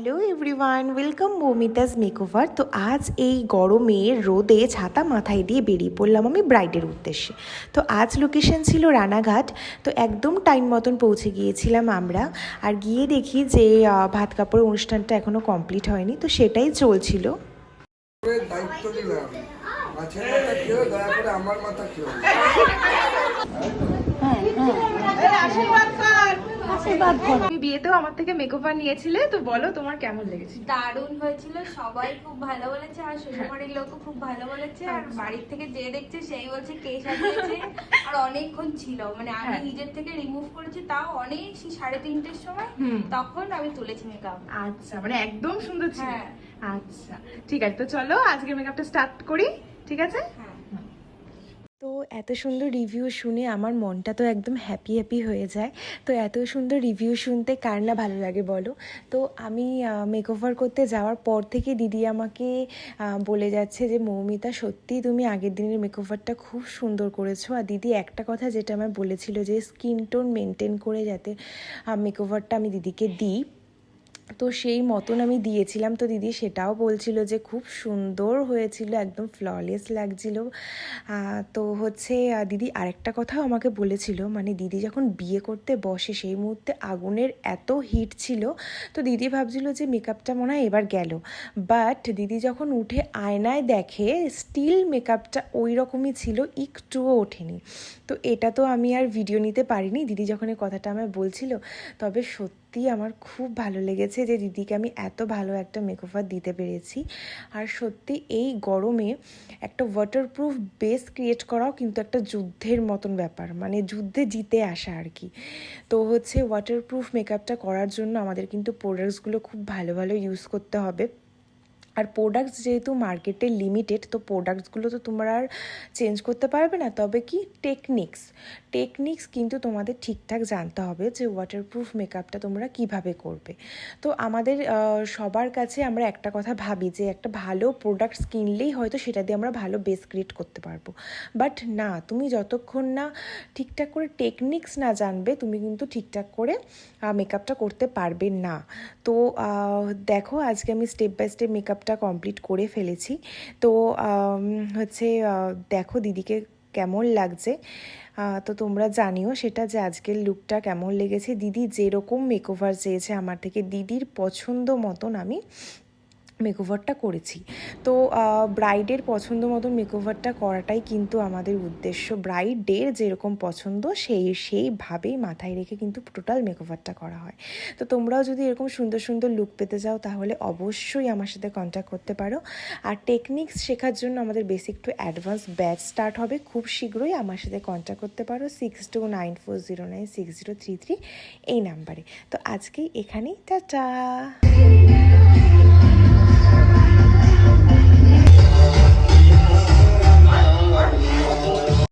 Hello everyone, welcome Moumita's makeover. তো আজ এই গরমে রোদে ছাতা মাথায় দিয়ে বেরিয়ে পড়লাম আমি ব্রাইডের উদ্দেশ্যে। তো আজ লোকেশন ছিল রানাঘাট। তো একদম টাইম মতন পৌঁছে গিয়েছিলাম আমরা। আর গিয়ে দেখি যে ভাত কাপড়ের অনুষ্ঠানটা এখনও কমপ্লিট হয়নি, তো সেটাই চলছিল। দায়িত্ব নিলাম, মাছের মাথা খেয়েও দয়া করে আমার মাথা খেয়েও। তুমি বিয়েতেও আমার থেকে মেকওভার নিয়েছিলে, তো বলো তোমার কেমন লেগেছে? দারুণ হয়েছিল, সবাই খুব ভালো বলেছে, আর শ্বশুরবাড়ির লোকও খুব ভালো বলেছে, আর বাড়ির থেকে যে দেখছে সেই বলছে কে সাজিয়েছে। আর অনেকক্ষণ ছিল, মানে আমি নিজের থেকে রিমুভ করেছি, তাও অনেক সেই 3:30-র সময় তখন আমি তুলেছি মেকআপ। আচ্ছা, মানে একদম সুন্দর ছিল। হ্যাঁ। আচ্ছা ঠিক আছে, তো চলো আজকে মেকআপটা স্টার্ট করি, ঠিক আছে? তো এত সুন্দর রিভিউ শুনে আমার মনটা তো একদম হ্যাপি হ্যাপি হয়ে যায়। তো এত সুন্দর রিভিউ শুনতে কার না ভালো লাগে বলো। তো আমি মেকওভার করতে যাওয়ার পর থেকে দিদি আমাকে বলে যাচ্ছে যে মৌমিতা, সত্যিই তুমি আগের দিনের মেকওভারটা খুব সুন্দর করেছো। আর দিদি একটা কথা যেটা আমায় বলেছিল যে স্কিন টোন মেনটেন করে যাতে মেকওভারটা আমি দিদিকে দিই, তো সেই মতন আমি দিয়েছিলাম। তো দিদি সেটাও বলছিল যে খুব সুন্দর হয়েছিল, একদম ফ্ললেস লাগছিল। তো হচ্ছে দিদি আরেকটা কথাও আমাকে বলেছিল, মানে দিদি যখন বিয়ে করতে বসে সেই মুহূর্তে আগুনের এত হিট ছিল, তো দিদি ভাবছিল যে মেকআপটা মনে হয় এবার গেল। বাট দিদি যখন উঠে আয়নায় দেখে স্টিল মেকআপটা ওই রকমই ছিল, একটুও ওঠেনি। তো এটা তো আমি আর ভিডিও নিতে পারিনি, দিদি যখন এই কথাটা আমায় বলছিল। তবে সত্যি আমার খুব ভালো লেগেছে যে দিদিকে আমি এত ভালো একটা মেকওভার দিতে পেরেছি। আর সত্যি এই গরমে একটা ওয়াটারপ্রুফ বেস ক্রিয়েট করাও কিন্তু একটা যুদ্ধের মতন ব্যাপার, মানে যুদ্ধে জিতে আসা আর কি। তো হচ্ছে ওয়াটারপ্রুফ মেকআপটা করার জন্য আমাদের কিন্তু প্রোডাক্টসগুলো খুব ভালো ভালো ইউজ করতে হবে। আর প্রোডাক্টস যেহেতু মার্কেটে লিমিটেড, তো প্রোডাক্টসগুলো তো তোমরা আর চেঞ্জ করতে পারবে না। তবে কি টেকনিক্স কিন্তু তোমাদের ঠিকঠাক জানতে হবে যে ওয়াটারপ্রুফ মেকআপটা তোমরা কিভাবে করবে। তো আমাদের সবার কাছে আমরা একটা কথা ভাবি যে একটা ভালো প্রোডাক্টস কিনলেই হয়তো সেটা দিয়ে আমরা ভালো বেস ক্রিয়েট করতে পারবো। বাট না, তুমি যতক্ষণ না ঠিকঠাক করে টেকনিক্স না জানবে, তুমি কিন্তু ঠিকঠাক করে মেকআপটা করতে পারবে না। তো দেখো আজকে আমি স্টেপ বাই স্টেপ মেকআপটা কমপ্লিট করে ফেলেছি। তো হচ্ছে দেখো দিদিকে কেমন লাগছে, তো তোমরা জানিও সেটা যে আজকের লুকটা কেমন লেগেছে। দিদি যেরকম মেকওভার চেয়েছে আমার থেকে, দিদির পছন্দ মতন আমি মেকওভারটা করেছি। তো ব্রাইডের পছন্দ মতন মেকওভারটা করাটাই কিন্তু আমাদের উদ্দেশ্য। ব্রাইডের যেরকম পছন্দ সেইভাবেই মাথায় রেখে কিন্তু টোটাল মেকওভারটা করা হয়। তো তোমরাও যদি এরকম সুন্দর সুন্দর লুক পেতে চাও তাহলে অবশ্যই আমার সাথে কন্ট্যাক্ট করতে পারো। আর টেকনিক্স শেখার জন্য আমাদের basic to advance batch start হবে খুব শীঘ্রই। আমার সাথে কন্ট্যাক্ট করতে পারো 6294096033 এই নাম্বারে। তো আজকেই এখানেই টাটা।